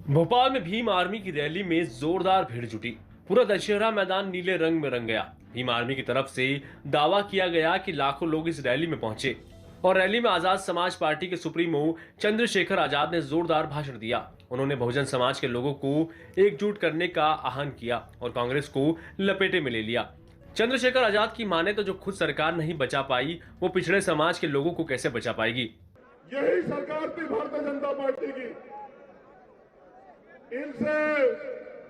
भोपाल में भीम आर्मी की रैली में जोरदार भीड़ जुटी। पूरा दशहरा मैदान नीले रंग में रंग गया। भीम आर्मी की तरफ से दावा किया गया कि लाखों लोग इस रैली में पहुंचे और रैली में आजाद समाज पार्टी के सुप्रीमो चंद्रशेखर आजाद ने जोरदार भाषण दिया। उन्होंने बहुजन समाज के लोगों को एकजुट करने का आह्वान किया और कांग्रेस को लपेटे में ले लिया। चंद्रशेखर आजाद की माने तो जो खुद सरकार नहीं बचा पाई, वो पिछड़े समाज के लोगों को कैसे बचा पाएगी। यही सरकार थी भारतीय जनता पार्टी की। इनसे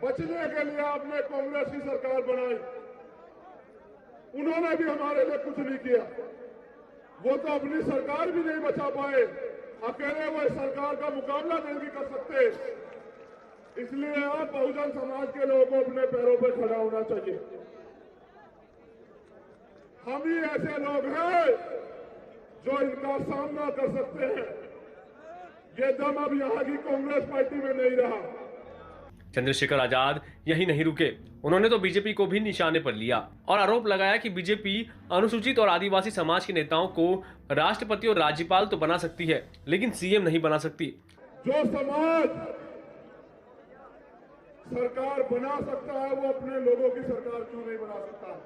बचने के लिए आपने कांग्रेस की सरकार बनाई। उन्होंने भी हमारे लिए कुछ नहीं किया। वो तो अपनी सरकार भी नहीं बचा पाए, अकेले वो सरकार का मुकाबला नहीं भी कर सकते। इसलिए आप बहुजन समाज के लोगों को अपने पैरों पर खड़ा होना चाहिए। हम ही ऐसे लोग हैं जो इनका सामना कर सकते हैं। ये दम अब यहाँ की कांग्रेस पार्टी में नहीं रहा। चंद्रशेखर आजाद यही नहीं रुके, उन्होंने तो बीजेपी को भी निशाने पर लिया और आरोप लगाया कि बीजेपी अनुसूचित और आदिवासी समाज के नेताओं को राष्ट्रपति और राज्यपाल तो बना सकती है, लेकिन सीएम नहीं बना सकती। जो समाज सरकार बना सकता है, वो अपने लोगों की सरकार क्यों नहीं बना सकता?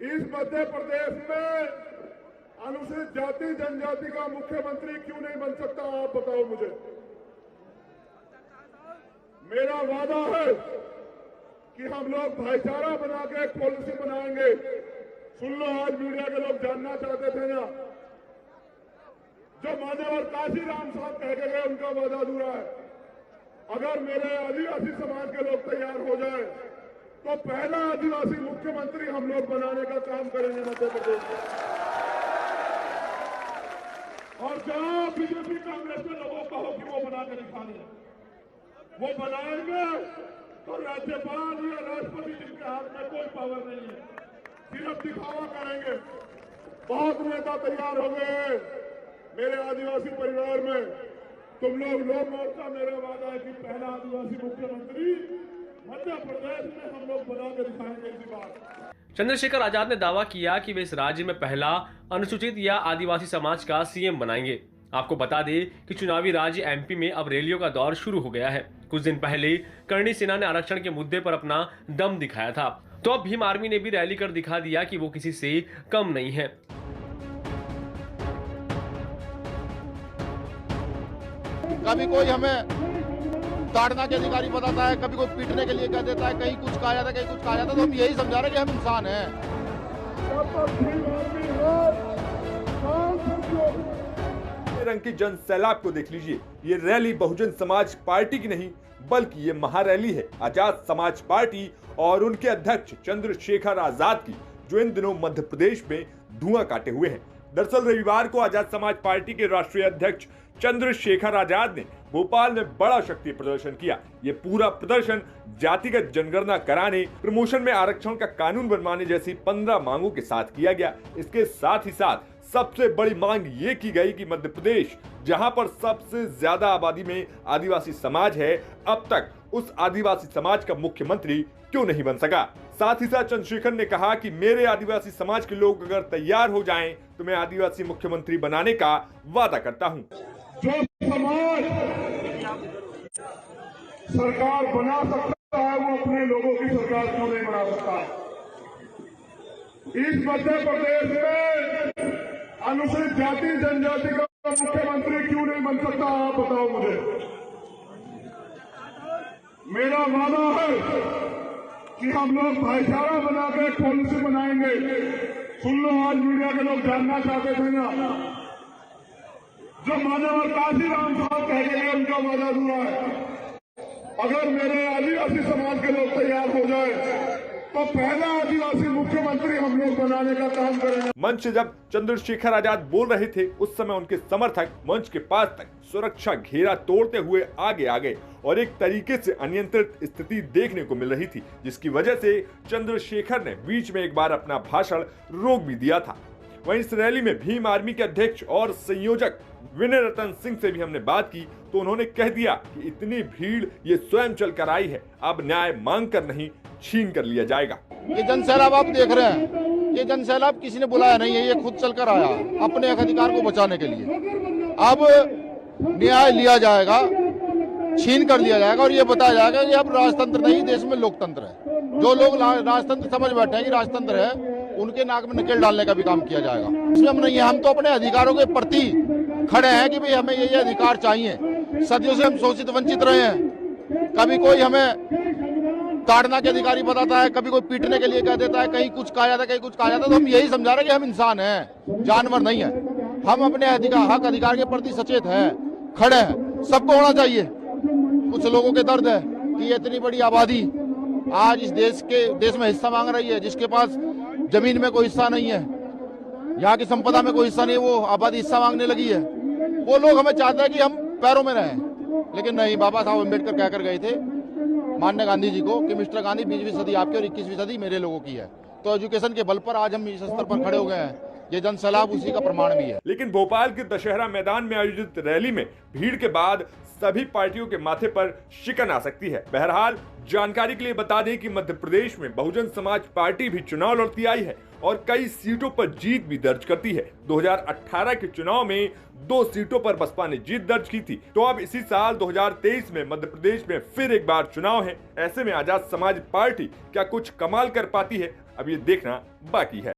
इस मध्य प्रदेश में अनुसूचित जाति जनजाति का मुख्यमंत्री क्यों नहीं बन सकता? आप बताओ मुझे। मेरा वादा है कि हम लोग भाईचारा बना के एक पॉलिसी बनाएंगे। सुन लो, आज मीडिया के लोग जानना चाहते थे ना, जो मान्यवर काशीराम साहब कह के गए, उनका वादा अधूरा है। अगर मेरे आदिवासी समाज के लोग तैयार हो जाए तो पहला आदिवासी मुख्यमंत्री हम लोग बनाने का काम करेंगे मध्य प्रदेश में। और जहां बीजेपी कांग्रेस के लोगों का हो कि वो बनाकर दिखाने, वो बनाएंगे तो राज्यपाल या राष्ट्रपति जिनके हाथ में कोई पावर नहीं है, सिर्फ दिखावा करेंगे। बहुत नेता तैयार हो गए मेरे आदिवासी परिवार में। तुम लोग मोर्चा, मेरा वादा है कि पहला आदिवासी मुख्यमंत्री मध्य प्रदेश में हम लोग बना के दिखाएंगे इसी बार। चंद्रशेखर आजाद ने दावा किया कि वे इस राज्य में पहला अनुसूचित या आदिवासी समाज का सीएम बनाएंगे। आपको बता दें कि चुनावी राज्य एमपी में अब रैलियों का दौर शुरू हो गया है। कुछ दिन पहले करणी सेना ने आरक्षण के मुद्दे पर अपना दम दिखाया था, तो अब भीम आर्मी ने भी रैली कर दिखा दिया कि वो किसी से कम नहीं है। कभी कोई हमें ताड़ना के अधिकारी बताता है, कभी कोई पीटने के लिए कह देता है, कहीं कुछ कहा जाता है, कहीं कुछ कहा जाता है। तो हम यही समझा रहे हैं कि हम इंसान हैं। रंग की जन सैलाब को देख लीजिए। ये रैली बहुजन समाज पार्टी की नहीं, बल्कि ये महारैली है आजाद समाज पार्टी और उनके अध्यक्ष चंद्रशेखर आजाद की, जो इन दिनों मध्य प्रदेश में धुआं काटे हुए हैं। दरअसल रविवार को आजाद समाज पार्टी के राष्ट्रीय अध्यक्ष चंद्रशेखर आजाद ने भोपाल में बड़ा शक्ति प्रदर्शन किया। ये पूरा प्रदर्शन जातिगत जनगणना कराने, प्रमोशन में आरक्षण का कानून बनवाने जैसी 15 मांगों के साथ किया गया। इसके साथ ही साथ सबसे बड़ी मांग ये की गई कि मध्य प्रदेश, जहां पर सबसे ज्यादा आबादी में आदिवासी समाज है, अब तक उस आदिवासी समाज का मुख्यमंत्री क्यों नहीं बन सका। साथ ही साथ चंद्रशेखर ने कहा कि मेरे आदिवासी समाज के लोग अगर तैयार हो जाएं तो मैं आदिवासी मुख्यमंत्री बनाने का वादा करता हूं। जो समाज सरकार बना सकता है, वो अपने लोगों की सरकार क्यों नहीं बना सकता? इस मध्य प्रदेश में अनुसूचित जाति जनजाति का मुख्यमंत्री क्यों नहीं बन सकता? आप बताओ मुझे। मेरा वादा है कि हम लोग भाईचारा बना के एक पॉलिसी बनाएंगे। सुन लो, आज मीडिया के लोग जानना चाहते थे ना, जो मान्यवर काशीराम साहब कह के गए, उनका वादा अधूरा है। अगर मेरे आदिवासी समाज के लोग तैयार हो जाए तो पहला आदिवासी मुख्यमंत्री हम लोग बनाने का काम करेंगे। मंच से जब चंद्रशेखर आजाद बोल रहे थे, उस समय उनके समर्थक मंच के पास तक सुरक्षा घेरा तोड़ते हुए आगे आ गए और एक तरीके से अनियंत्रित स्थिति देखने को मिल रही थी, जिसकी वजह से चंद्रशेखर ने बीच में एक बार अपना भाषण रोक भी दिया था। वहीं इस रैली में भीम आर्मी के अध्यक्ष और संयोजक विनय रतन सिंह से भी हमने बात की, तो उन्होंने कह दिया कि इतनी भीड़ ये स्वयं चल कर आई है, अब न्याय मांग कर नहीं छीन कर लिया जाएगा। ये जनसैलाब आप देख रहे हैं, ये जनसैलाब किसी ने बुलाया नहीं है, ये खुद चलकर आया अपने अधिकार को बचाने के लिए। अब न्याय लिया जाएगा छीन कर लिया जाएगा और ये बताया जाएगा कि अब राजतंत्र नहीं, देश में लोकतंत्र है। जो लोग राजतंत्र समझ बैठे हैं कि राजतंत्र है, उनके नाक में नकेल डालने का भी काम किया जाएगा। इसमें हम नहीं है, हम तो अपने अधिकारों के प्रति खड़े हैं कि भाई हमें ये अधिकार चाहिए। सदियों से हम शोषित वंचित रहे हैं। कभी कोई हमें ताड़ना के अधिकारी बताता है, कभी कोई पीटने के लिए कह देता है, कहीं कुछ कहा जाता है, कहीं कुछ कहा जाता है। तो हम यही समझा रहे हैं कि हम इंसान हैं, जानवर नहीं है। हम अपने हक अधिकार के प्रति सचेत हैं, खड़े हैं। सबको होना चाहिए। कुछ लोगों के दर्द है कि ये इतनी बड़ी आबादी आज इस देश में हिस्सा मांग रही है, जिसके पास जमीन में कोई हिस्सा नहीं है, यहाँ की संपदा में कोई हिस्सा नहीं है, वो आबादी हिस्सा मांगने लगी है। वो लोग हमें चाहते हैं कि हम पैरों में रहें, लेकिन नहीं। बाबा साहब अम्बेडकर कहकर गए थे माननीय गांधी जी को कि मिस्टर गांधी 20वीं सदी आपकी और 21वीं सदी मेरे लोगों की है। तो एजुकेशन के बल पर आज हम इस स्तर पर खड़े हो गए हैं। ये जन सैलाब उसी का प्रमाण भी है। लेकिन भोपाल के दशहरा मैदान में आयोजित रैली में भीड़ के बाद सभी पार्टियों के माथे पर शिकन आ सकती है। बहरहाल जानकारी के लिए बता दें कि मध्य प्रदेश में बहुजन समाज पार्टी भी चुनाव लड़ती आई है और कई सीटों पर जीत भी दर्ज करती है। 2018 के चुनाव में 2 सीटों पर बसपा ने जीत दर्ज की थी। तो अब इसी साल 2023 में मध्य प्रदेश में फिर एक बार चुनाव है। ऐसे में आजाद समाज पार्टी क्या कुछ कमाल कर पाती है, अब ये देखना बाकी है।